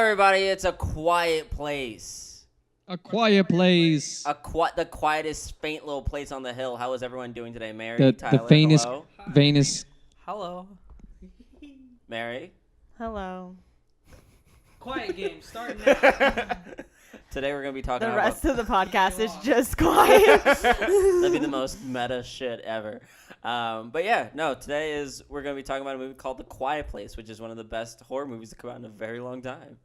everybody? It's A Quiet Place. A Quiet Place. The quietest, faint little place on the hill. How is everyone doing today? Mary, The Tyler, faintest, hello? vainest. Hello. Mary? Hello. Quiet game, starting now. Today we're going to be talking The about... rest of the podcast is just quiet. That'd be the most meta shit ever. But yeah, no, we're going to be talking about a movie called The Quiet Place, which is one of the best horror movies to come out in a very long time.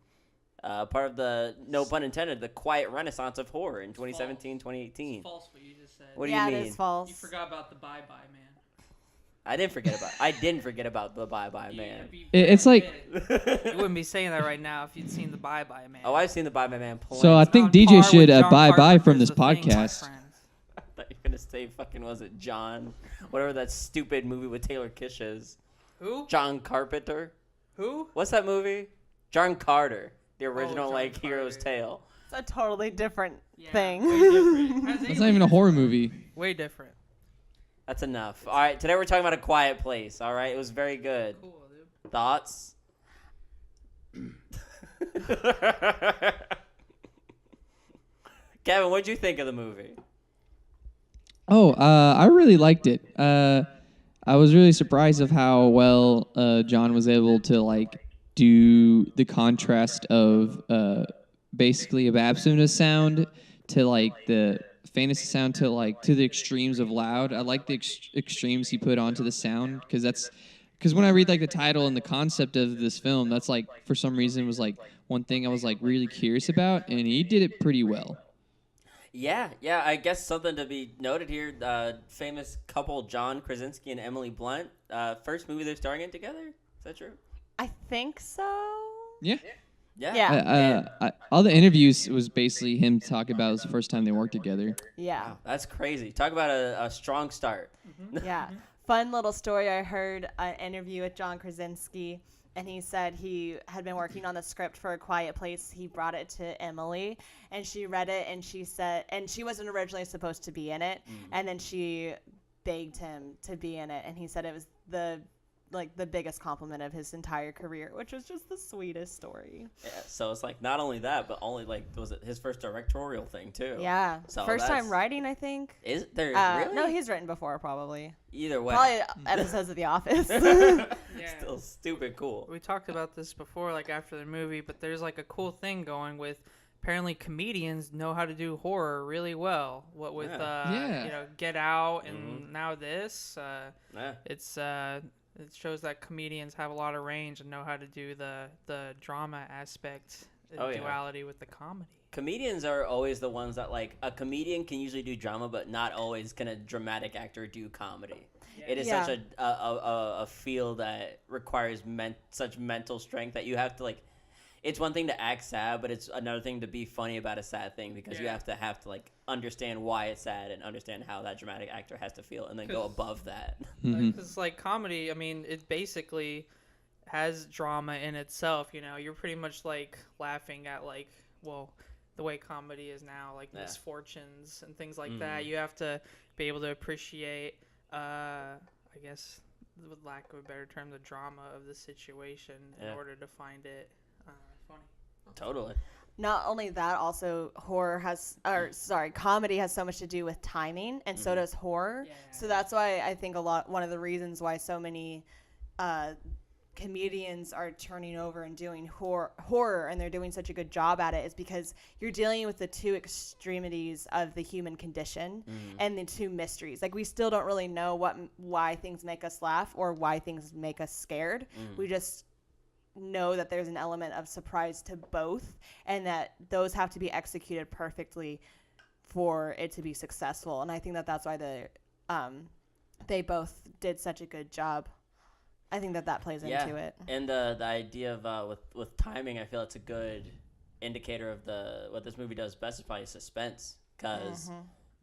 Part of the, no pun intended, the quiet renaissance of horror in 2017, 2018. It's false what you just said. What do you mean? It is false. You forgot about the Bye Bye Man. I didn't forget about the Bye Bye Man. It's like. You wouldn't be saying that right now if you'd seen the Bye Bye Man. Oh, I've seen the Bye Bye Man plenty. So I think On DJ par should with John bye bye from Carpenter's this The Thing, my podcast. friends. I thought you were going to say fucking, was it John? Whatever that stupid movie with Taylor Kitsch is. Who? John Carpenter? Who? What's that movie? John Carter. The original, John like, Hero's Carter. Tale. It's a totally different Yeah, thing. Way different. Has That's not even a horror movie. Way different. That's enough. All right, today we're talking about A Quiet Place, all right? It was very good. Cool, dude. Thoughts? Kevin, what'd you think of the movie? Oh, I really liked it. I was really surprised of how well John was able to like do the contrast of basically a Babsuna sound to like the fantasy sound to like to the extremes of loud. I like the extremes he put onto the sound because when I read like the title and the concept of this film, that's like for some reason was like one thing I was like really curious about, and he did it pretty well. Yeah, I guess something to be noted here. Famous couple John Krasinski and Emily Blunt. First movie they're starring in together. Is that true? I think so. Yeah. Yeah. All the interviews was basically him talking about it was the first time they worked together. Yeah. Wow, that's crazy. Talk about a strong start. Yeah. Fun little story. I heard an interview with John Krasinski, and he said he had been working on the script for A Quiet Place. He brought it to Emily, and she read it, and she said, and she wasn't originally supposed to be in it, and then she begged him to be in it, and he said it was the biggest compliment of his entire career, which was just the sweetest story. Yeah, so it's like not only that, but only like was it his first directorial thing too? Yeah. So First that's- time writing, I think. Is there really? No, he's written before, probably. Either way, Probably episodes of The Office. Yeah. still stupid cool. We talked about this before, like after the movie, but there's like a cool thing going with. Apparently, comedians know how to do horror really well. What with Yeah. Get Out and now this, Yeah. it shows that comedians have a lot of range and know how to do the drama aspect, Oh, yeah. duality with the comedy. Comedians are always the ones that like a comedian can usually do drama, but not always can a dramatic actor do comedy. It is Yeah. such a field that requires such mental strength that you have to like. It's one thing to act sad, but it's another thing to be funny about a sad thing because you Yeah. have to like understand why it's sad and understand how that dramatic actor has to feel and then go 'Cause- above that. Because like comedy, I mean, it basically has drama in itself. You know, you're pretty much like laughing at like, well, the way comedy is now, like Yeah. misfortunes and things like that. You have to be able to appreciate, I guess, with lack of a better term, the drama of the situation in Yeah. order to find it funny. Totally. Not only that, also comedy has so much to do with timing, and so does horror. Yeah. So that's why I think one of the reasons why so many comedians are turning over and doing horror, and they're doing such a good job at it, is because you're dealing with the two extremities of the human condition and the two mysteries. Like, we still don't really know why things make us laugh or why things make us scared. We just know that there's an element of surprise to both, and that those have to be executed perfectly for it to be successful. And I think that that's why they both did such a good job. I think that plays into it. And the idea of with timing, I feel it's a good indicator of what this movie does best is probably suspense, because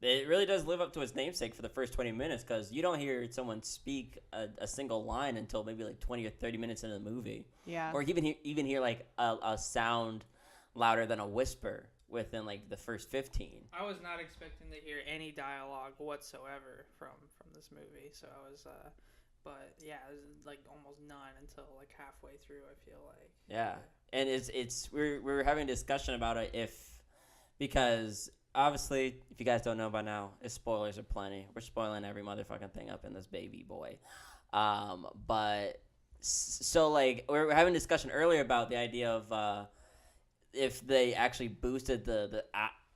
it really does live up to its namesake for the first 20 minutes, because you don't hear someone speak a single line until maybe like 20 or 30 minutes into the movie. Yeah. Or even hear like a sound louder than a whisper within like the first 15. I was not expecting to hear any dialogue whatsoever from this movie, so I was but yeah, it was like almost none until like halfway through, I feel like. Yeah. and we're having a discussion about it because obviously, if you guys don't know by now, spoilers are plenty. We're spoiling every motherfucking thing up in this baby boy. So like we're having a discussion earlier about the idea of if they actually boosted the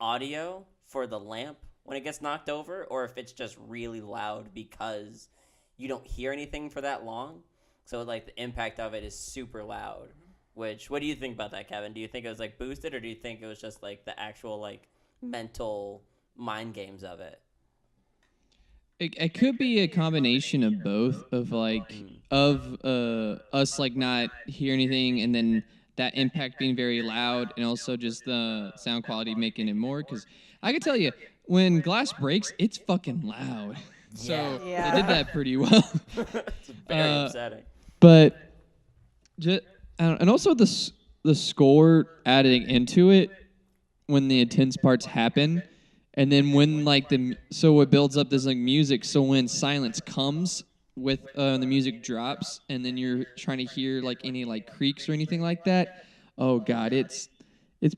audio for the lamp when it gets knocked over, or if it's just really loud because you don't hear anything for that long. So like the impact of it is super loud. What do you think about that, Kevin? Do you think it was like boosted, or do you think it was just like the actual like mental mind games of it? It could be a combination of both, of like of us like not hear anything, and then that impact being very loud, and also just the sound quality making it more. Because I can tell you, when glass breaks, it's fucking loud. So Yeah. they did that pretty well. It's very upsetting. But and also the score adding into it when the intense parts happen, and then when like so it builds up this like music. So when silence comes with the music drops, and then you're trying to hear like any like creaks or anything like that. Oh God, it's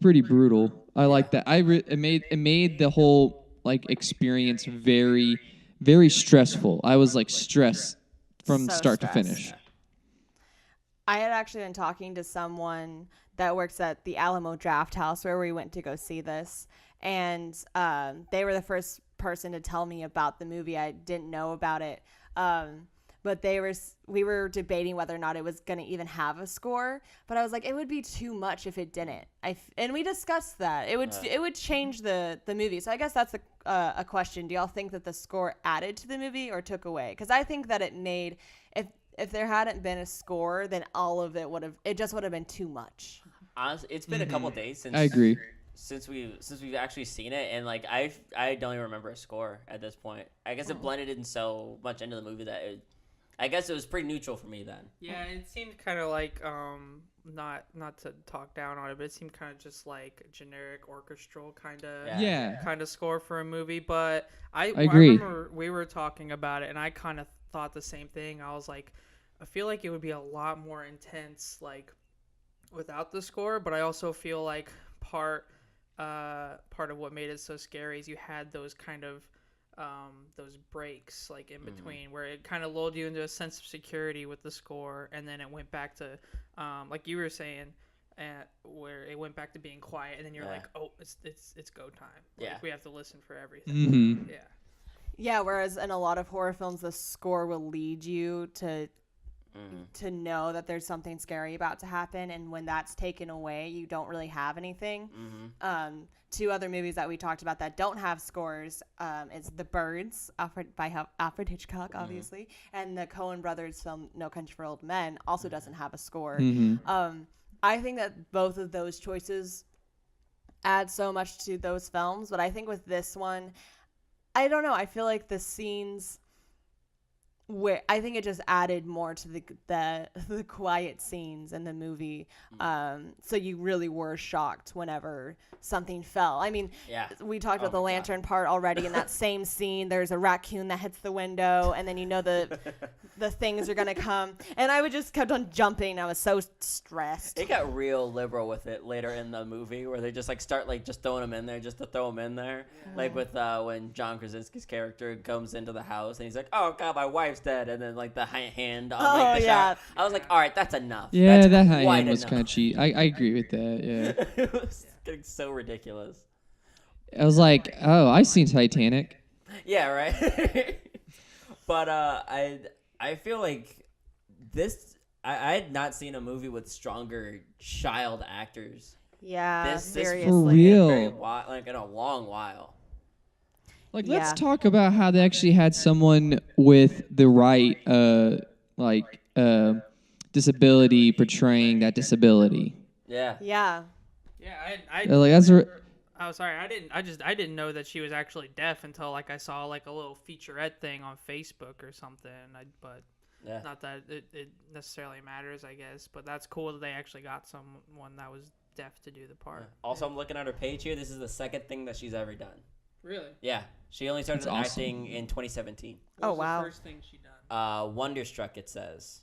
pretty brutal. I like that. It made the whole like experience very, very stressful. I was like stressed from So start to stressed. finish. I had actually been talking to someone that works at the Alamo Draft House where we went to go see this, and they were the first person to tell me about the movie. I didn't know about it, but we were debating whether or not it was going to even have a score. But I was like, it would be too much if it didn't. And we discussed that it would change the movie. So I guess that's a question. Do y'all think that the score added to the movie or took away? Because I think that it made if there hadn't been a score, then all of it would have been too much. Honestly, it's been a couple days since I agree. since we've actually seen it, and like I don't even remember a score at this point. I guess it blended in so much into the movie that I guess it was pretty neutral for me then. Yeah, it seemed kind of like not to talk down on it, but it seemed kind of just like generic orchestral kind of Yeah. kind of score for a movie. But I agree. remember we were talking about it, and I kind of thought the same thing. I was like, I feel like it would be a lot more intense like without the score, but I also feel like part of what made it so scary is you had those kind of those breaks like in between where it kind of lulled you into a sense of security with the score, and then it went back to like you were saying, where it went back to being quiet, and then you're like, oh, it's go time. Like, Yeah. we have to listen for everything. Mm-hmm. Yeah. Yeah, whereas in a lot of horror films, the score will lead you to know that there's something scary about to happen, and when that's taken away, you don't really have anything. Two other movies that we talked about that don't have scores is The Birds, by Alfred Hitchcock, obviously, and the Coen Brothers film No Country for Old Men also doesn't have a score. I think that both of those choices add so much to those films, but I think with this one, I don't know. I feel like the scenes where I think it just added more to the quiet scenes in the movie. So you really were shocked whenever something fell. I mean, we talked about the lantern part already. In that same scene, there's a raccoon that hits the window, and then you know the things are gonna come. And I would just kept on jumping. I was so stressed. It got real liberal with it later in the movie, where they just like start like just throwing them in there just to throw them in there. Like with when John Krasinski's character comes into the house and he's like, "Oh God, my wife's dead," and then like the hand on like the shot. I was like, "All right, that's enough." Yeah, That's that high quite end was enough. kind of cheap. I agree with that. Yeah. It was getting so ridiculous. I was like, oh, I seen Titanic. Yeah, right. But I feel like this. I had not seen a movie with stronger child actors. Yeah, This seriously. For real. Like in a long while. Like, Yeah. let's talk about how they actually had someone with the right, disability portraying that disability. Yeah. Yeah. Yeah, I Like that's Oh, sorry. I didn't know that she was actually deaf until like I saw like a little featurette thing on Facebook or something. But Yeah. not that it necessarily matters, I guess. But that's cool that they actually got someone that was deaf to do the part. Also, I'm looking at her page here. This is the second thing that she's ever done. Really? Yeah. She only started That's awesome. acting in 2017. Oh, wow. The first thing she done? Wonderstruck, it says,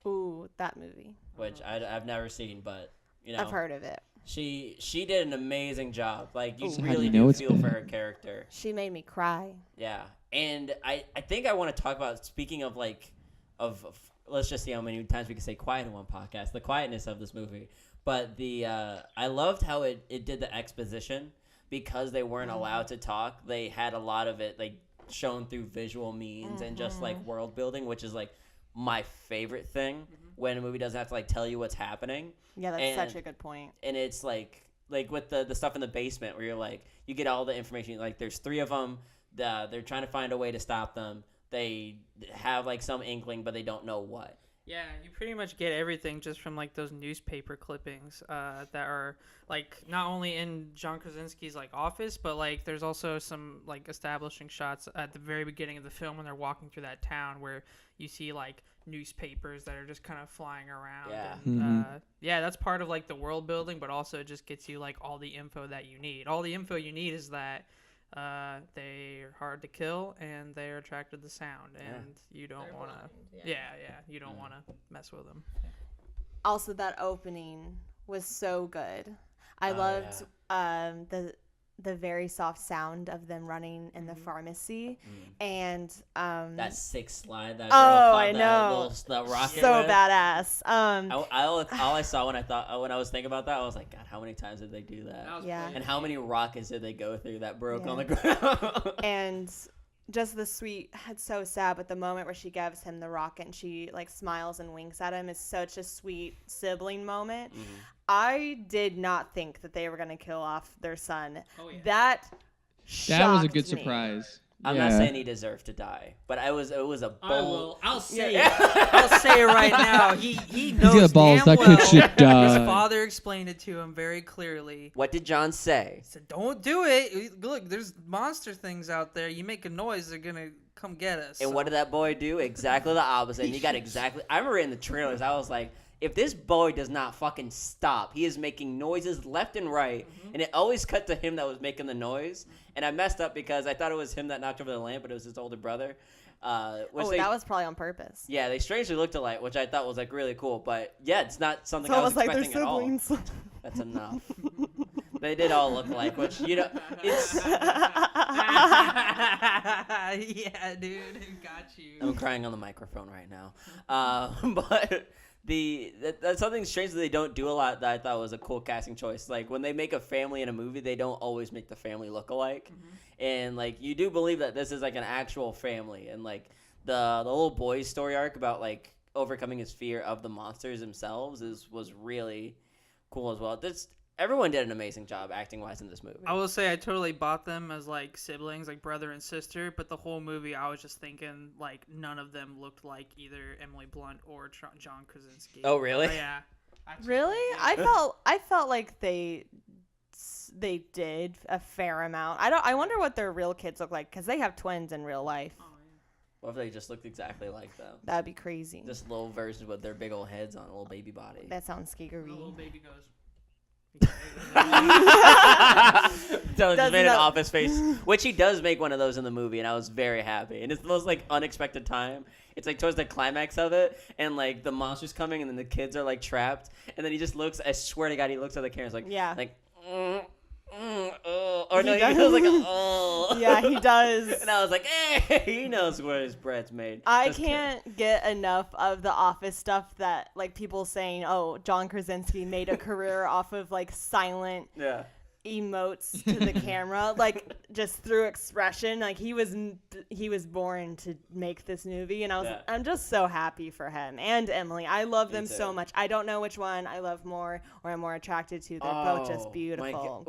Ooh, that movie. which I've never seen, but You know, I've heard of it. she did an amazing job. Like you So how do really you know do it's feel for bad? her character. She made me cry. Yeah, and I think I want to talk about, speaking of like of let's just see how many times we can say quiet in one podcast, the quietness of this movie. But the I loved how it did the exposition because they weren't allowed to talk. They had a lot of it like shown through visual means and just like world building, which is like my favorite thing when a movie doesn't have to like tell you what's happening. Yeah, that's And- such a good point. And it's like with the stuff in the basement where you're like, you get all the information. Like there's 3 of them. They're trying to find a way to stop them. They have like some inkling, but they don't know what. Yeah, you pretty much get everything just from like those newspaper clippings that are like not only in John Krasinski's like office, but like there's also some like establishing shots at the very beginning of the film when they're walking through that town where you see like newspapers that are just kind of flying around. Yeah. And, yeah, that's part of like the world building, but also it just gets you like all the info that you need. All the info you need is that they're hard to kill and they're attracted to sound, and you don't want to. Yeah, you don't want to mess with them. Also, that opening was so good. I Oh, loved the very soft sound of them running in the pharmacy, and That 6 slide that girl Oh, caught I know. that rocket so with. badass. All I saw when I was thinking about that, I was like, God, how many times did they do that? Yeah. And how many rockets did they go through that broke Yeah. on the ground? And just the sweet, it's so sad, but the moment where she gives him the rocket and she like smiles and winks at him is such a sweet sibling moment. I did not think that they were going to kill off their son. Oh, yeah. That was a shocked good me. surprise. I'm Yeah. not saying he deserved to die, but it was a bold. I'll say Yeah. it. I'll say it right now. He knows got balls, damn that kid well. should die. His father explained it to him very clearly. What did John say? He said, "Don't do it. Look, there's monster things out there. You make a noise, they're gonna come get us." And what did that boy do? Exactly the opposite. And he got exactly. I remember in the trailers, I was like, if this boy does not fucking stop, he is making noises left and right, and it always cut to him that was making the noise. And I messed up because I thought it was him that knocked over the lamp, but it was his older brother. That was probably on purpose. Yeah, they strangely looked alike, which I thought was like really cool. But yeah, it's not something It's I was almost like they're expecting at all. siblings. That's enough. They did all look alike, which it's. Yeah, dude, got you. I'm crying on the microphone right now. But that's something strange that they don't do a lot that I thought was a cool casting choice. Like when they make a family in a movie, they don't always make the family look alike. And like you do believe that this is like an actual family, and like the little boy's story arc about like overcoming his fear of the monsters themselves was really cool as well. Everyone did an amazing job acting wise in this movie. I will say I totally bought them as like siblings, like brother and sister, but the whole movie I was just thinking like none of them looked like either Emily Blunt or John Krasinski. Oh, really? Yeah. I just- Really? yeah. I felt like they did a fair amount. I wonder what their real kids look like because they have twins in real life. Oh, yeah. What if they just looked exactly like them? That'd be crazy. Just little versions with their big old heads on a little baby body. That sounds The little scary. baby goes. So just made an that- office face, which he does make one of those in the movie, and I was very happy. And it's the most like unexpected time. It's like towards the climax of it, and like the monster's coming, and then the kids are like trapped, and then he just looks. I swear to God, he looks at the camera, he's like, Yeah. like, or no, He he does. goes like, oh, Yeah, he does. And I was like, hey, he knows where his bread's made. I Just kidding. can't get enough of the Office stuff that like people saying, "Oh, John Krasinski made a career off of like silent Yeah. emotes to the camera, like just through expression. Like he was born to make this movie, and I'm just so happy for him and Emily. I love them so too. much. I don't know which one I love more or I'm more attracted to. They're both just beautiful.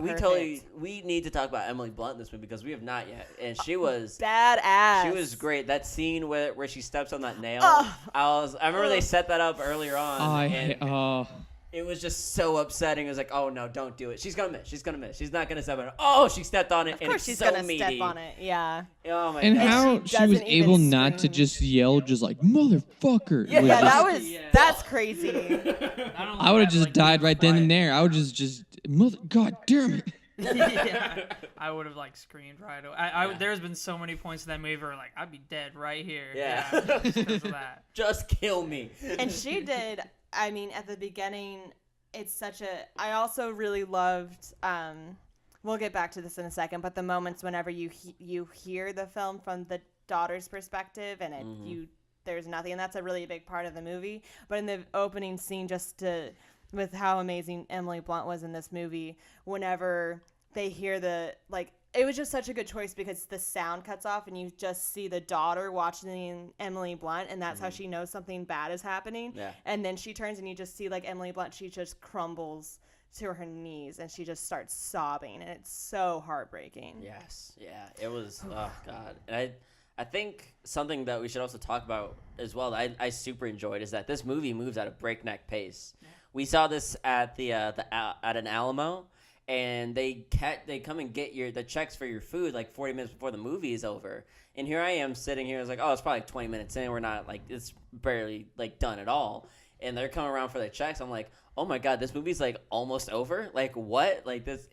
We need to talk about Emily Blunt in this movie because we have not yet, and she was. Badass. She was great. That scene where she steps on that nail. Oh. I remember they set that up earlier on. and it was just so upsetting. It was like, oh no, don't do it. She's gonna miss. She's not gonna step on it. Oh, she stepped on it. Of and course it's she's so gonna meaty. step on it. Yeah. Oh my And god. how she she was doesn't even able not to scream. just yell, just like motherfucker. Yeah, was Yeah, just- that was Yeah. that's crazy. I would have just died right then and there. I would just mother. God damn it. Yeah, I would have like screamed right away. There's been so many points in that movie where like I'd be dead right here. Yeah. Just because of that. Just kill me. And she did. I mean, at the beginning, it's such a. I also really loved. We'll get back to this in a second, but the moments whenever you hear the film from the daughter's perspective, and there's nothing, and that's a really big part of the movie. But in the opening scene, with how amazing Emily Blunt was in this movie, whenever they hear it was just such a good choice because the sound cuts off and you just see the daughter watching Emily Blunt, and that's how she knows something bad is happening. Yeah. And then she turns and you just see like Emily Blunt, she just crumbles to her knees and she just starts sobbing, and it's so heartbreaking. Yes, yeah, it was. Oh God, and I think something that we should also talk about as well that I super enjoyed is that this movie moves at a breakneck pace. Yeah. We saw this at at an Alamo, and they come and get the checks for your food like 40 minutes before the movie is over, and here I am sitting here. I was like, oh, it's probably like 20 minutes in. We're not like it's barely like done at all, and they're coming around for their checks. I'm like, oh my God, this movie's like almost over. Like what? Like this?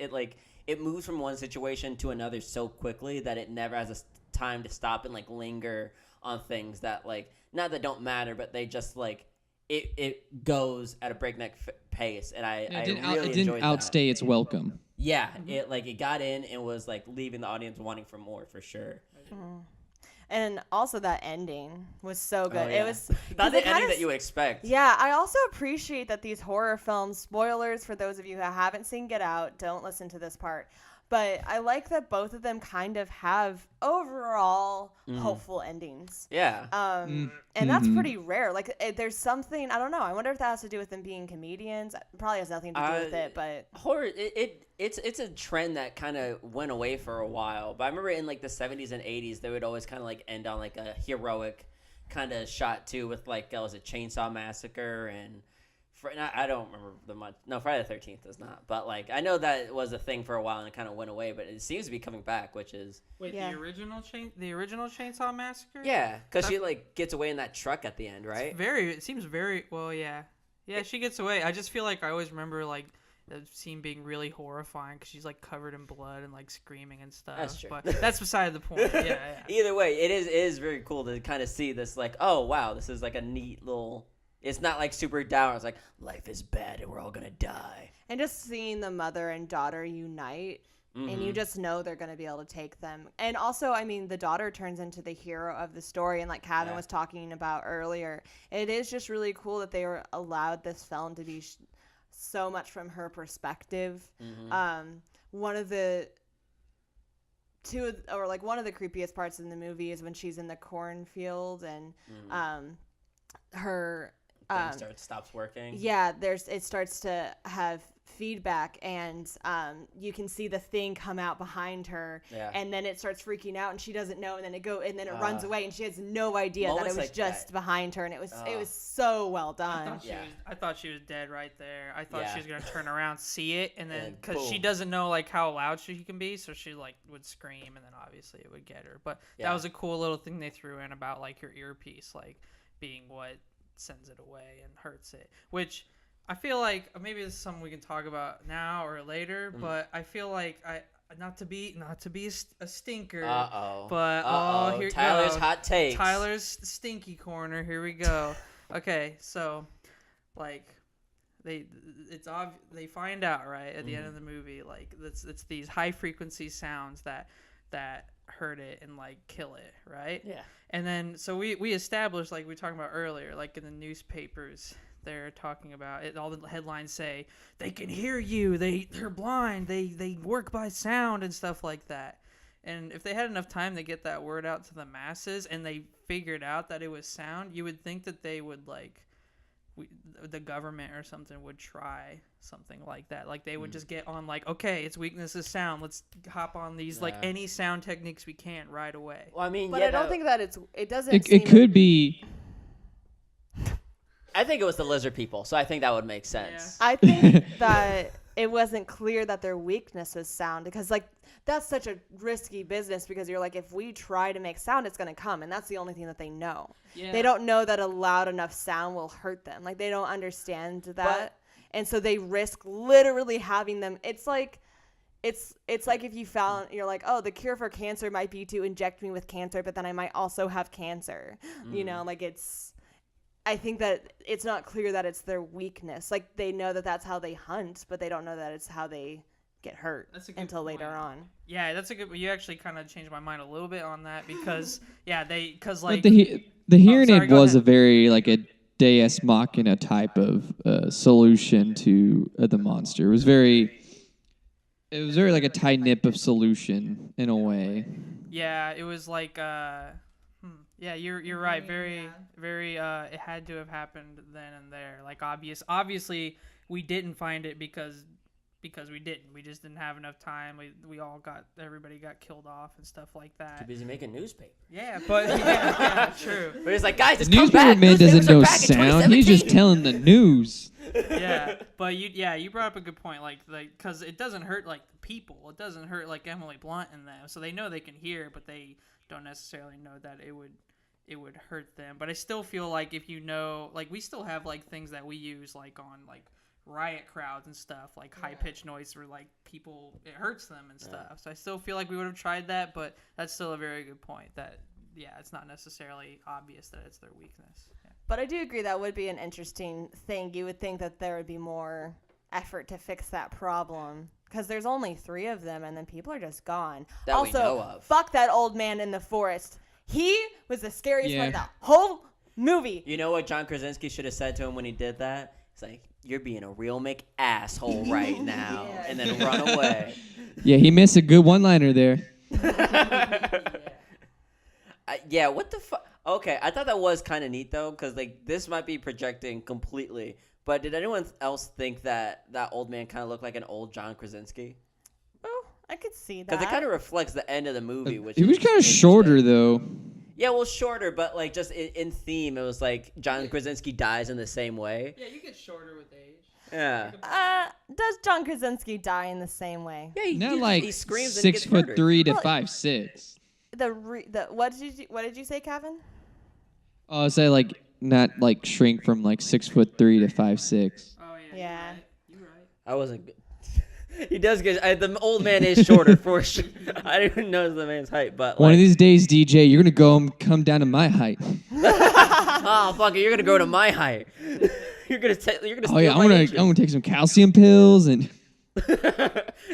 It moves from one situation to another so quickly that it never has a time to stop and like linger on things that like not that don't matter, but they just like it goes at a breakneck pace, and I really enjoyed it didn't outstay its welcome. Yeah, it got in and was like leaving the audience wanting for more for sure. Mm-hmm. And also that ending was so good. Oh, yeah. It was not the ending that you would expect. Yeah, I also appreciate that these horror films, spoilers for those of you who haven't seen Get Out, don't listen to this part. But I like that both of them kind of have overall hopeful endings. Yeah. And that's pretty rare. Like, there's something, I don't know. I wonder if that has to do with them being comedians. It probably has nothing to do with it, but horror. It's a trend that kind of went away for a while. But I remember in like the 70s and 80s, they would always kind of like end on like a heroic kind of shot too, with like was it Chainsaw Massacre and. I don't remember the much. No, Friday the 13th does not. But like, I know that was a thing for a while and it kind of went away. But it seems to be coming back, which is the original Chainsaw Massacre. Yeah, because she like gets away in that truck at the end, right? It seems very well. Yeah, she gets away. I just feel like I always remember like the scene being really horrifying because she's like covered in blood and like screaming and stuff. That's true. But that's beside the point. Yeah. Either way, it is very cool to kind of see this. Like, oh wow, this is like a neat little. It's not like super down. It's like life is bad and we're all gonna die. And just seeing the mother and daughter unite, and you just know they're gonna be able to take them. And also, I mean, the daughter turns into the hero of the story, and like Kevin was talking about earlier, it is just really cool that they were allowed this film to be so much from her perspective. One of the creepiest parts in the movie is when she's in the cornfield and her. Stops working. Yeah, it starts to have feedback, and you can see the thing come out behind her, and then it starts freaking out, and she doesn't know, and then it runs away, and she has no idea that it was like just behind her, and it was so well done. I thought she was dead right there. I thought she was gonna turn around, see it, and then because she doesn't know like how loud she can be, so she like would scream, and then obviously it would get her. But that was a cool little thing they threw in about like your earpiece, like being what sends it away and hurts it, which I feel like maybe this is something we can talk about now or later, but I feel like not to be a stinker, but here Tyler's hot takes. Tyler's stinky corner. Here we go. Okay, so like they find out right at the end of the movie, like it's these high frequency sounds that hurt it and like kill it, right? Yeah. And then so we established, like we were talking about earlier, like in the newspapers they're talking about it, all the headlines say they can hear you, they're blind, they work by sound and stuff like that. And if they had enough time to get that word out to the masses and they figured out that it was sound, you would think that they would like the government or something would try something like that. Like they would just get on like, okay, its weakness is sound. Let's hop on these like any sound techniques we can right away. Well, I mean, but I don't think that it doesn't. It could be. I think it was the lizard people, so I think that would make sense. Yeah. I think that it wasn't clear that their weakness is sound, because like that's such a risky business, because you're like, if we try to make sound, it's going to come, and that's the only thing that they know. Yeah. They don't know that a loud enough sound will hurt them. Like they don't understand that. And so they risk literally having them. It's like if you found, you're like, oh, the cure for cancer might be to inject me with cancer, but then I might also have cancer. You know, like I think that it's not clear that it's their weakness. Like, they know that that's how they hunt, but they don't know that it's how they get hurt until later on. Yeah, that's a good. You actually kind of changed my mind a little bit on that because because But like the hearing sorry, aid go was ahead. a very like a Deus Machina type of solution to the monster. It was very like a tight nip of solution in a way. yeah, it was like yeah, you're right. Very it had to have happened then and there. Like obviously we didn't find it because we didn't. We just didn't have enough time. Everybody got killed off and stuff like Too that. busy making newspaper. Yeah, but yeah, true. But it's like, guys, The it's come newspaper back. man doesn't Newspapers are know back in sound. He's just 2017. telling the news. Yeah, but you brought up a good point, like because it doesn't hurt like the people. It doesn't hurt like Emily Blunt and them. So they know they can hear, but they don't necessarily know that it would hurt them. But I still feel like if you know, like we still have like things that we use like on like riot crowds and stuff, like high pitched noise where like people it hurts them and stuff. So I still feel like we would have tried that, but that's still a very good point. That it's not necessarily obvious that it's their weakness. Yeah. But I do agree that would be an interesting thing. You would think that there would be more effort to fix that problem because there's only 3 of them and then people are just gone. That we also, know of. fuck that old man in the forest. He was the scariest part of Yeah. the whole movie. You know what John Krasinski should have said to him when he did that? It's like, you're being a real McAsshole right now, and then run away. Yeah, he missed a good one-liner there. Yeah, what the fuck? Okay, I thought that was kind of neat though, because like this might be projecting completely. But did anyone else think that old man kind of looked like an old John Krasinski? Oh, I could see that. Because it kind of reflects the end of the movie, which He was is kind of interesting. shorter though. Yeah, well, shorter, but like just in theme, it was like John Krasinski dies in the same way. Yeah, you get shorter with age. Yeah. Does John Krasinski die in the same way? Yeah, Not like he screams and he gets 6'3" to Well, 5'6". What did you say, Kevin? Oh, say like not like shrink from like 6'3" to 5'6". Oh Yeah. You're right. I wasn't good. He does get the old man is shorter for sure. I didn't even notice the man's height, but One like, of these days, DJ, you're gonna come down to my height. oh fuck it, you're gonna go to my height. You're gonna steal Oh yeah, my I'm inches. gonna take some calcium pills and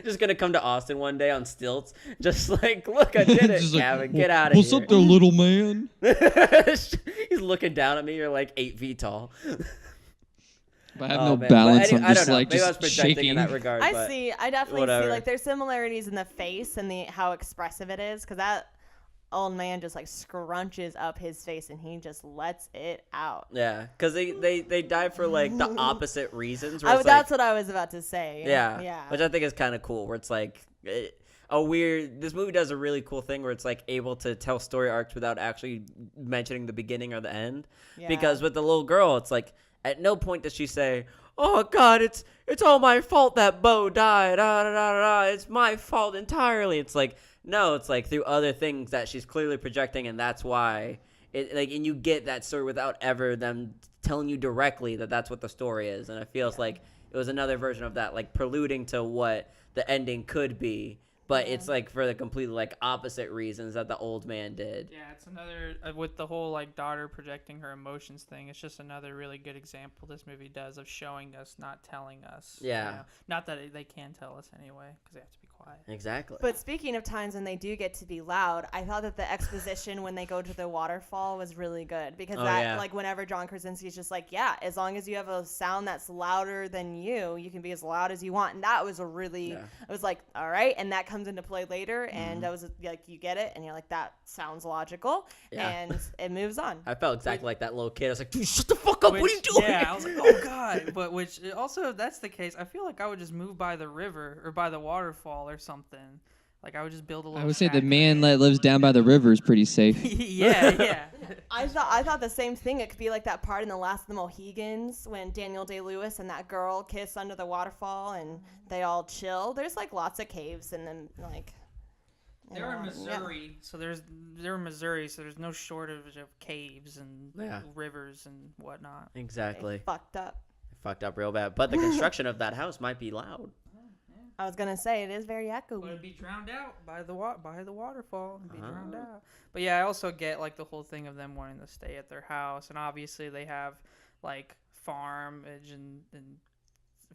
Just gonna come to Austin one day on stilts, just like, look, I did it, Just like, Gavin, get out of what's here. up there, little man? He's looking down at me. You're like 8 feet tall. But I have Oh, no man. But balance. I I'm just don't know. like Maybe I was just projecting shaking. in that regard. I but see. I definitely whatever. see. Like, there's similarities in the face and how expressive it is, because that old man just like scrunches up his face and he just lets it out. Yeah, because they die for like the opposite reasons. Where it's That's like, what I was about to say. yeah, Yeah. which I think is kind of cool. Where it's like this movie does a really cool thing where it's like able to tell story arcs without actually mentioning the beginning or the end. Yeah. Because with the little girl, it's like at no point does she say, "Oh God, it's all my fault that Bo died. It's my fault entirely." It's like, no, it's like through other things that she's clearly projecting, and that's why it like, and you get that story without ever them telling you directly that that's what the story is. And it feels like it was another version of that, like preluding to what the ending could be, but it's like for the completely like opposite reasons that the old man did. Yeah, it's another with the whole like daughter projecting her emotions thing. It's just another really good example this movie does of showing us, not telling us. Yeah. Not that they can tell us anyway, because they have to be quiet. Exactly. But speaking of times when they do get to be loud, I thought that the exposition when they go to the waterfall was really good because like whenever John Krasinski's just like, yeah, as long as you have a sound that's louder than you can be as loud as you want. And that was I was like, all right. And that comes into play later. And I was like, you get it. And you're like, that sounds logical. Yeah. And it moves on. I felt exactly like that little kid. I was like, dude, shut the fuck up. What are you doing? Yeah, I was like, oh God. But which also, if that's the case, I feel like I would just move by the river or by the waterfall or something. Like I would just build a little. I would say the shack man that lives down by the river is pretty safe. yeah. I thought the same thing. It could be like that part in The Last of the Mohegans when Daniel Day-Lewis and that girl kiss under the waterfall and they all chill. There's like lots of caves and then like. They're in Missouri, so there's no shortage of caves and rivers and whatnot. Exactly. Fucked up. Fucked up real bad. But the construction of that house might be loud. I was gonna say it is very But echoey. it'd be drowned out by the waterfall. It'd be drowned out. But yeah, I also get like the whole thing of them wanting to stay at their house, and obviously they have like farmage and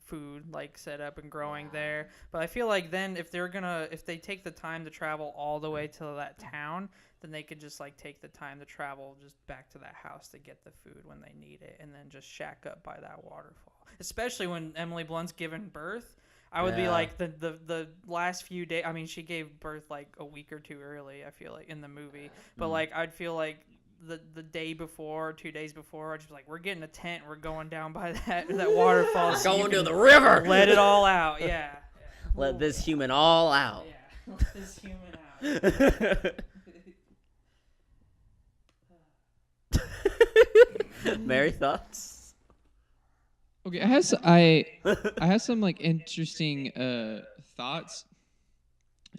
food like set up and growing there. But I feel like then if they take the time to travel all the way to that town, then they could just like take the time to travel just back to that house to get the food when they need it, and then just shack up by that waterfall. Especially when Emily Blunt's given birth. I would be like the last few days. I mean, she gave birth like a week or two early, I feel like, in the movie. But like I'd feel like the day before, 2 days before, I'd just be like, we're getting a tent, we're going down by that waterfall. We're going to the river. Let it all out. Yeah. Let this human all out. Yeah. Let this human out. Mary, thoughts? Okay, I have some like interesting thoughts.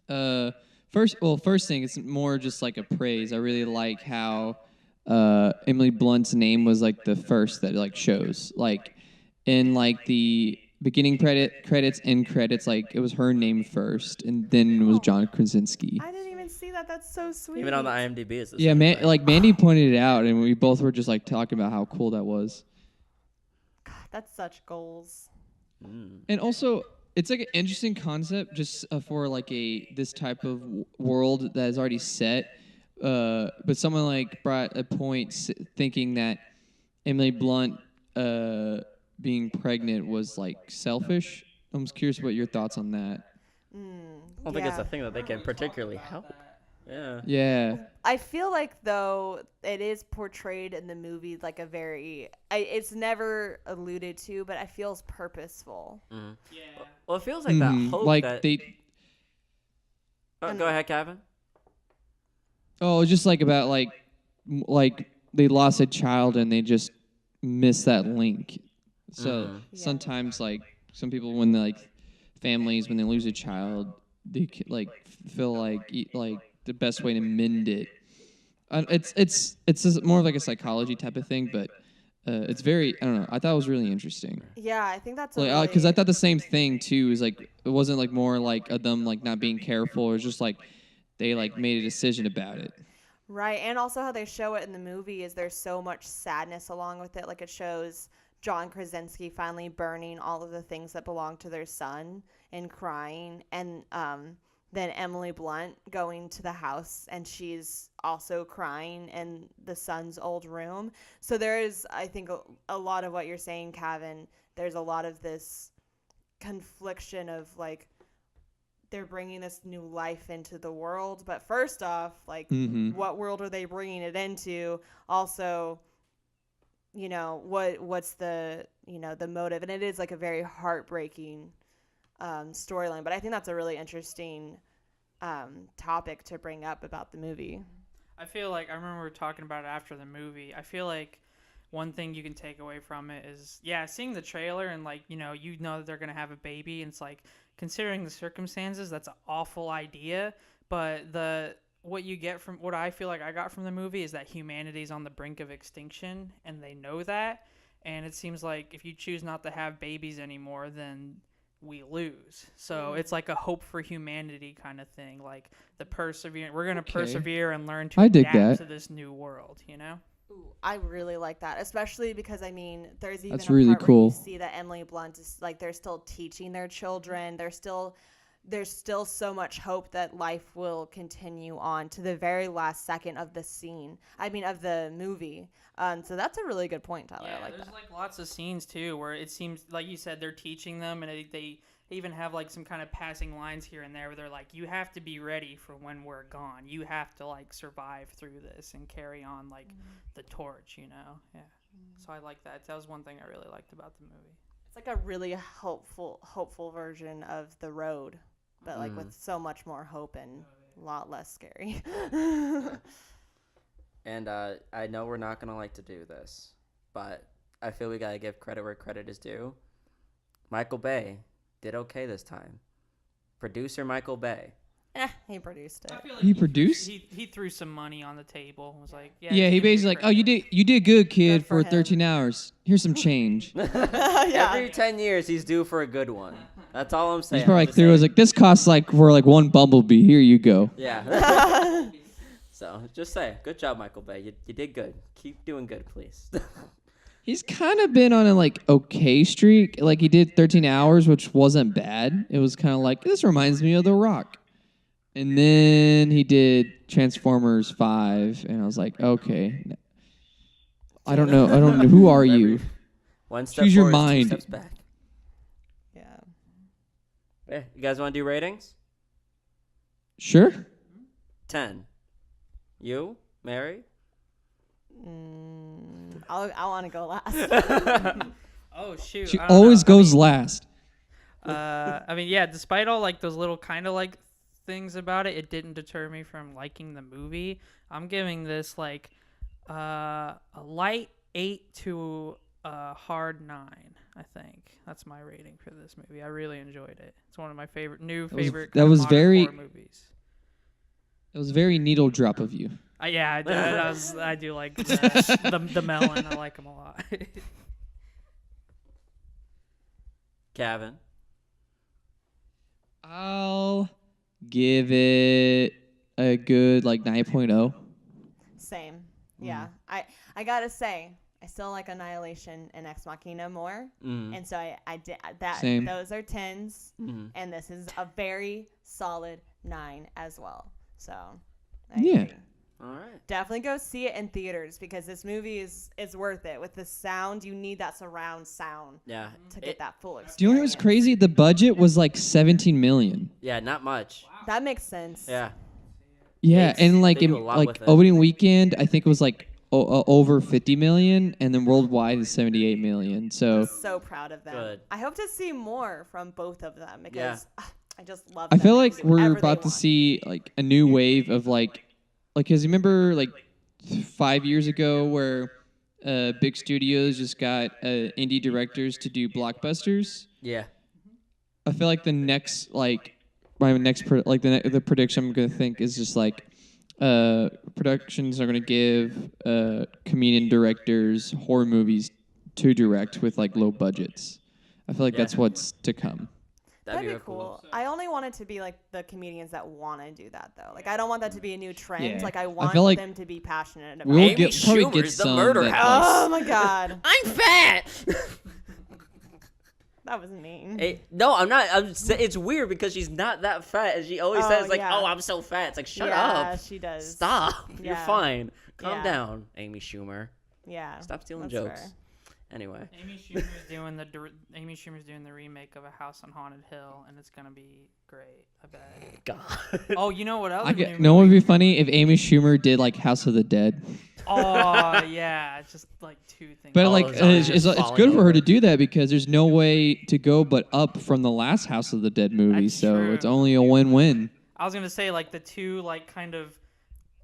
First thing, it's more just like a praise. I really like how Emily Blunt's name was like the first that like shows, like in like the beginning credits, end credits, like it was her name first, and then it was John Krasinski. I didn't even see that. That's so sweet. Even on the IMDb, it's the Yeah, same thing. like Mandy pointed it out, and we both were just like talking about how cool that was. God, that's such goals. And also, it's like an interesting concept just for like this type of world that is already set. But someone like brought a point thinking that Emily Blunt being pregnant was like selfish. I'm just curious what your thoughts on that. I don't think it's a thing that they can particularly help. Yeah. Yeah. I feel like though it is portrayed in the movie like a it's never alluded to, but I feel it's purposeful. Yeah. Well, it feels like that hope like that... they. Go ahead, Kevin. Oh, just like about like they lost a child and they just missed that link. So sometimes like some people when they like families when they lose a child they like feel like the best way to mend it. It's just more of like a psychology type of thing, but it's very I don't know. I thought it was really interesting. Yeah, I think that's Because I thought the same thing too. Is like it wasn't like more like them like not being careful. It was just like they like made a decision about it. right, and also how they show it in the movie is there's so much sadness along with it. Like it shows John Krasinski finally burning all of the things that belong to their son and crying, and then Emily Blunt going to the house and she's also crying in the son's old room. So there is, I think, a lot of what you're saying, Kevin. There's a lot of this confliction of like they're bringing this new life into the world, but first off, like what world are they bringing it into? Also, you know, what's the the motive? And it is like a very heartbreaking storyline, but I think that's a really interesting topic to bring up about the movie. I feel like I remember talking about it after the movie. I feel like one thing you can take away from it is seeing the trailer and like you know that they're gonna have a baby and it's like considering the circumstances that's an awful idea, but what you get from what I feel like I got from the movie is that humanity's on the brink of extinction and they know that, and it seems like if you choose not to have babies anymore then we lose. So it's like a hope for humanity kind of thing, like we're going to persevere and learn to adapt to this new world, you know? Ooh, I really like that, especially because I mean, there's even That's a really part cool. where you see that Emily Blunt is like they're still teaching their children. There's still so much hope that life will continue on to the very last second of the scene. I mean, of the movie. So that's a really good point, Tyler. Yeah, I like there's that. like lots of scenes too where it seems like you said they're teaching them, and they even have like some kind of passing lines here and there where they're like, you have to be ready for when we're gone. You have to like survive through this and carry on like the torch, you know? Yeah. So I like that. That was one thing I really liked about the movie. It's like a really hopeful version of The Road, but like with so much more hope and a lot less scary. And I know we're not gonna like to do this, but I feel we gotta give credit where credit is due. Michael Bay did okay this time. Producer Michael Bay. He produced it. I feel like He produced? He threw some money on the table. Was like, Yeah, he give me basically like, oh, credit. you did good, kid, Good for for 13 hours. Here's some change. Yeah. Every 10 years, he's due for a good one. That's all I'm saying. He's probably I'm like just through. Was saying. like, this costs like for like one Bumblebee. Here you go. Yeah. So just say, good job, Michael Bay. You did good. Keep doing good, please. He's kind of been on a like okay streak. Like he did 13 Hours, which wasn't bad. It was kind of like this reminds me of The Rock. And then he did Transformers 5, and I was like, okay. I don't know. Who are you? One step Choose your forward, mind. 2 steps back. Yeah. Hey, you guys want to do ratings? Sure. 10. You, Mary? I want to go last. Oh shoot! She I don't always know. goes last. I mean, yeah. Despite all like those little kind of like things about it, it didn't deter me from liking the movie. I'm giving this like a light 8 to a hard 9. I think that's my rating for this movie. I really enjoyed it. It's one of my favorite favorite. that kind of was modern very- horror movies. It was very needle drop of you. Yeah, I do like the melon. I like them a lot. Kevin? I'll give it a good like 9.0. Same. Yeah. I gotta say, I still like Annihilation and Ex Machina more, and so I did that. Same. Those are 10s, and this is a very solid 9 as well. So, I agree. All right. Definitely go see it in theaters because this movie is worth it. With the sound, you need that surround sound Yeah. to get that full experience. Do you know what was crazy? The budget was like 17 million. Yeah, not much. That makes sense. Yeah. Yeah, They and like do a lot like with it. opening weekend, I think it was like over 50 million, and then worldwide is 78 million. So So proud of them. Good. I hope to see more from both of them because I just love I them. feel They like can do we're whatever they about to want. see like a new wave of like, cause you remember like 5 years ago where big studios just got indie directors to do blockbusters. Yeah. I feel like the next like my next the prediction I'm gonna think is just like productions are gonna give comedian directors horror movies to direct with like low budgets. I feel like Yeah. that's what's to come. That'd be be real cool. I only want it to be like the comedians that want to do that though. Like I don't want that to be a new trend. Yeah. Like I I want feel like them to be passionate about We'll it. Amy get probably get Schumer's The some Murder that, House. Oh my god. I'm fat. That was mean. No, I'm not. It's weird because she's not that fat, and she always Oh, says like, yeah. "Oh, I'm so fat." It's like, shut yeah, up. she does. Stop. You're Yeah. fine. Calm Yeah. down, Amy Schumer. Yeah. Stop stealing that's jokes. fair. Anyway. Amy Schumer's doing the remake of A House on Haunted Hill, and it's gonna be great. I bet. God. Oh, you know what else? No, it would be funny if Amy Schumer did like House of the Dead. Oh yeah, it's just like two things. But All like those zombies it's falling good for her over. to do that because there's no way to go but up from the last House of the Dead movie, That's so true. it's only a win-win. I was gonna say like the two like kind of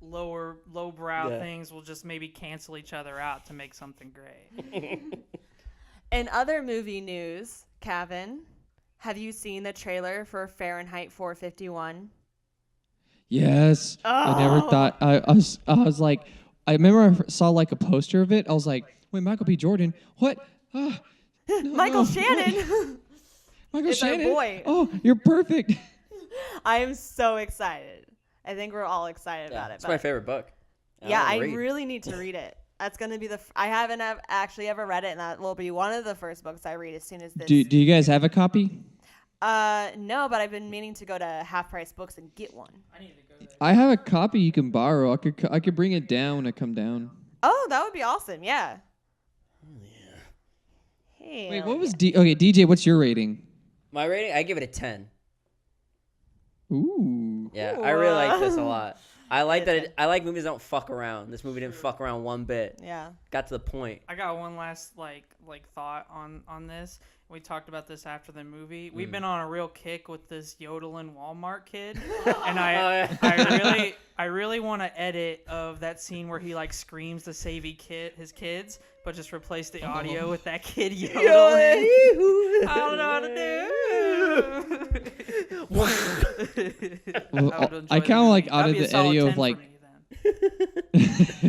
lowbrow Yeah. things will just maybe cancel each other out to make something great. In other movie news, Kevin, have you seen the trailer for Fahrenheit 451? Yes, I never thought I was like I remember I saw like a poster of it. I was like, wait, Michael B. Jordan, what? Ah, no, Michael no, Shannon. Michael It's our Shannon. boy. Oh, you're perfect. I am so excited. I think we're all excited about it. It's my favorite book. Yeah, I wanna read. really need to read it. That's going to be I haven't actually ever read it, and that will be one of the first books I read as soon as this. Do you guys have a copy? No, but I've been meaning to go to Half Price Books and get one. I need to go there. I have a copy you can borrow. I could bring it down when I come down. Oh, that would be awesome. Yeah. Hey. Wait, what was okay, DJ, what's your rating? My rating, I give it a 10. Ooh. Yeah, I really like this a Ooh. lot. I like that. It's I like movies that don't fuck around. This movie didn't fuck around one bit. Yeah. Got to the point. I got one last like thought on this. We talked about this after the movie. We've been on a real kick with this yodeling Walmart kid, and I really want to edit of that scene where he like screams to save his kids, but just replace the audio with that kid yodeling. I don't know how to do. Well, I would enjoy I the kinda like movie. out That'd of be a the solid audio 10 of, for like- me,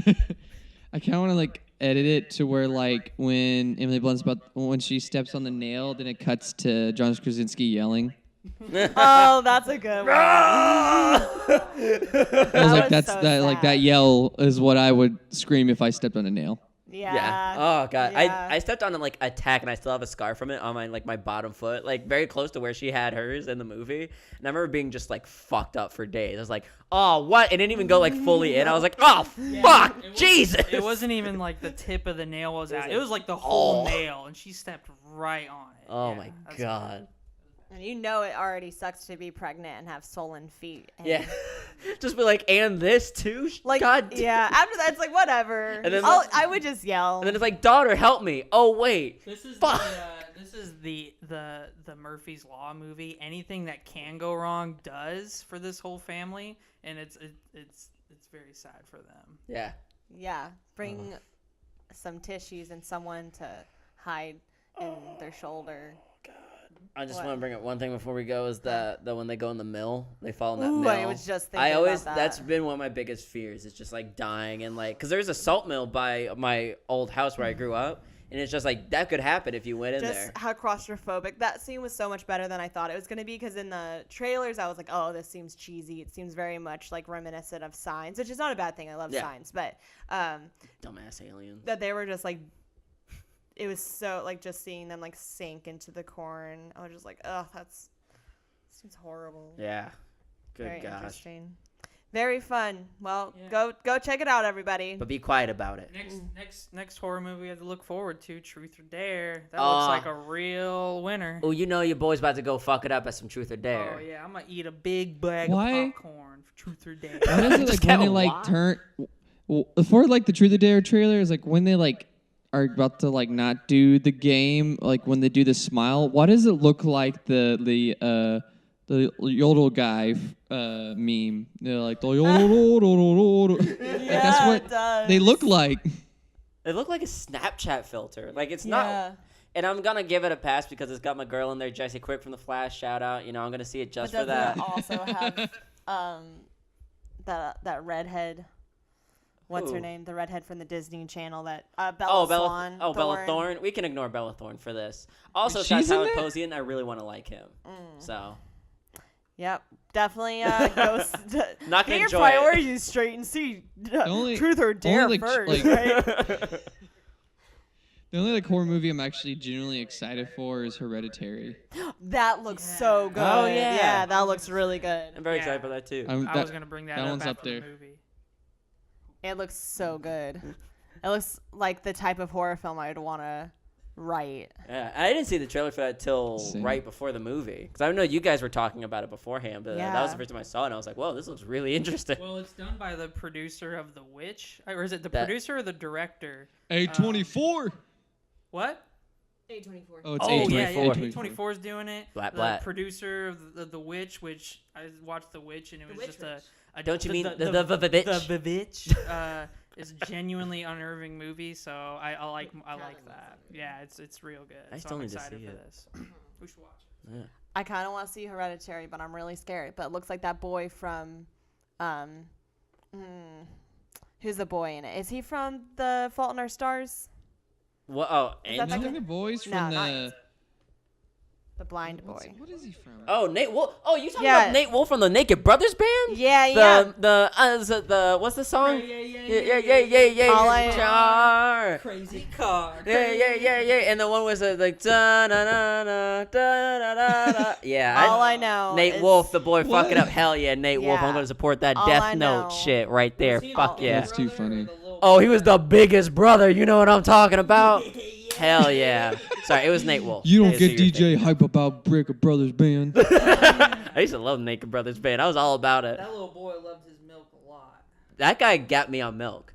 then. I kind of want to like edit it to where like when Emily Blunt's when she steps on the nail, then it cuts to John Krasinski yelling. Oh, that's a good one. I was like, was so that sad. yell is what I would scream if I stepped on a nail. Yeah. Oh god. Yeah. I stepped on like a tack, and I still have a scar from it on my bottom foot, like very close to where she had hers in the movie. And I remember being just like fucked up for days. I was like, oh what? It didn't even go like fully in. I was like, oh fuck, Jesus. It wasn't even like the tip of the nail was out. It was like the whole Oh. nail, and she stepped right on it. Oh Yeah, my that's god. And you know it already sucks to be pregnant and have swollen feet. And Yeah. Just be like, and this too? Like, God. yeah. After that, it's like whatever. And then I would just yell. And then it's like, daughter, help me. Oh wait. This is Fuck. this is the Murphy's Law movie. Anything that can go wrong does for this whole family, and it's very sad for them. Yeah. Yeah, bring some tissues and someone to hide in their shoulder. I just What? want to bring up one thing before we go is that when they go in the mill, they fall in that Ooh, mill. I was just thinking I always about that. that's been one of my biggest fears. It's just like dying and like because there's a salt mill by my old house where I grew up, and it's just like that could happen if you went in Just there. how claustrophobic that scene was. So much better than I thought it was going to be, because in the trailers I was like, oh, this seems cheesy. It seems very much like reminiscent of Signs, which is not a bad thing. I love Yeah. Signs, but Dumbass aliens. that they were just like, it was so like just seeing them like sink into the corn. I was just like, oh, seems horrible. Yeah. Good Very gosh. interesting. Very fun. Well, Yeah. go check it out, everybody. But be quiet about it. Next horror movie we have to look forward to, Truth or Dare. That Ah. looks like a real winner. Oh, you know your boy's about to go fuck it up at some Truth or Dare. Oh yeah, I'm gonna eat a big bag Why? of popcorn for Truth or Dare. Why does it Just like when they kinda like why? turn for like the Truth or Dare trailer is like when they like are about to like not do the game, like when they do the smile, why does it look like the yodel guy meme? They're like the yodel. Like, that's what it does. they look like. It looked like a Snapchat filter. Like it's Yeah. not. And I'm gonna give it a pass because it's got my girl in there, Jessie Quick from The Flash. Shout out. You know, I'm gonna see it just But for doesn't that. it also have that redhead? What's her Who? name? The redhead from the Disney Channel. That Bella Oh, Swan. Bella Thorne. We can ignore Bella Thorne for this. Also, it's got She's in Tyler there? Posey, and I really want to like him. So Yep, definitely. Go Not gonna get your enjoy it. priorities straight and see only- Truth or Dare only, like, first, like- right? The only like horror movie I'm actually genuinely excited for is Hereditary. That looks so good. Oh, yeah. yeah, that looks really good. I'm very Yeah. excited for that too. I was gonna bring that, that up one's after up there. the movie. It looks so good. It looks like the type of horror film I'd want to write. Yeah, I didn't see the trailer for that till Same. right before the movie because I know you guys were talking about it beforehand, but that was Yeah. the first time I saw it, and I was like, "Whoa, this looks really interesting." Well, it's done by the producer of The Witch, or is it the That- producer or the director? A24. What? A24. Oh, it's Oh, A24. yeah, yeah, A24 is doing it. Blat, the blat. producer of the Witch, which I watched The Witch, and it was Witch just Witch. a Don't you the- mean the the bitch? The Bitch is a genuinely unnerving movie, so I like that. Yeah, it's real good. I so still I'm need to excited see for it. this. We should watch it. Yeah. I kind of want to see Hereditary, but I'm really scared. But it looks like that boy from, who's the boy in it? Is he from The Fault in Our Stars? What? Oh, Is that Angel? Isn't the boys No, from not the? Angel. The blind boy. What is he from? Oh, Nate Wolf. Oh, you talking Yeah. about Nate Wolf from the Naked Brothers band? Yeah, yeah. The what's the song? Yeah. All I- Char. Crazy car. Yeah. And the one was like da da da da da da da. Yeah. All I know Nate is- Wolf, the boy What? fucking up. Hell yeah, Nate Wolf. I'm Yeah. gonna support that All Death I Note know shit right there. Fuck yeah. That's too funny. Oh, he was the biggest brother. You know what I'm talking about? Hell yeah. Sorry, it was Nate Wolf. You don't Is get who you're DJ hype about Breaker Brothers band. I used to love Naked Brothers band. I was all about it. That little boy loved his milk a lot. That guy got me on milk.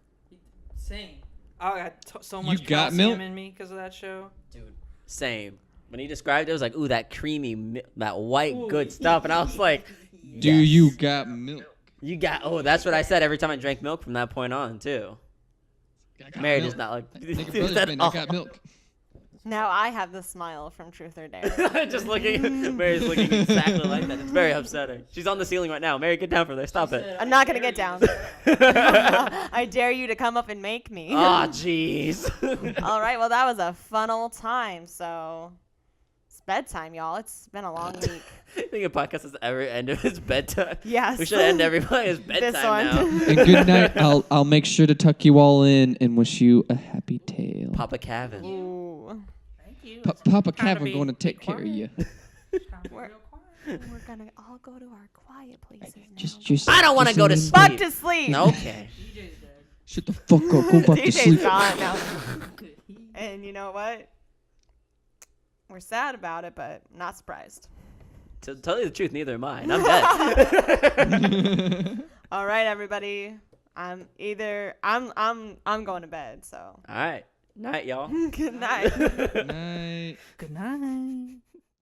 Same. I got so much You got calcium milk? in me because of that show. Dude, same. When he described it, it was like, ooh, that creamy, that white good stuff. And I was like, Do yes. you got milk? You got, oh, that's what I said every time I drank milk from that point on, too. I got Mary milk. does not like Naked do Brothers that band. at I got all. milk. Now I have the smile from Truth or Dare. Just looking. Mary's looking exactly like that. It's very upsetting. She's on the ceiling right now. Mary, get down from there. Stop it. I'm not gonna get down. I dare you to come up and make me. Ah, jeez. All right. Well, that was a fun old time. So it's bedtime, y'all. It's been a long week. I think a podcast has ever ended with bedtime. Yes. We should end everybody's bedtime This one. now. And good night. I'll make sure to tuck you all in and wish you a happy tale. Papa Kevin. Ooh. Thank you. Papa Trying to Kevin be going to take care of quiet. you. We're gonna all go to our quiet places now. Just I don't wanna just go to in- sleep. Fuck to sleep. Okay. Shut the fuck up. Go back to DJ's sleep. gone now. And you know what? We're sad about it, but not surprised. To tell you the truth, neither am I. And I'm dead. All right, everybody. I'm going to bed. So All right. Night, y'all. good night. Night. Good night.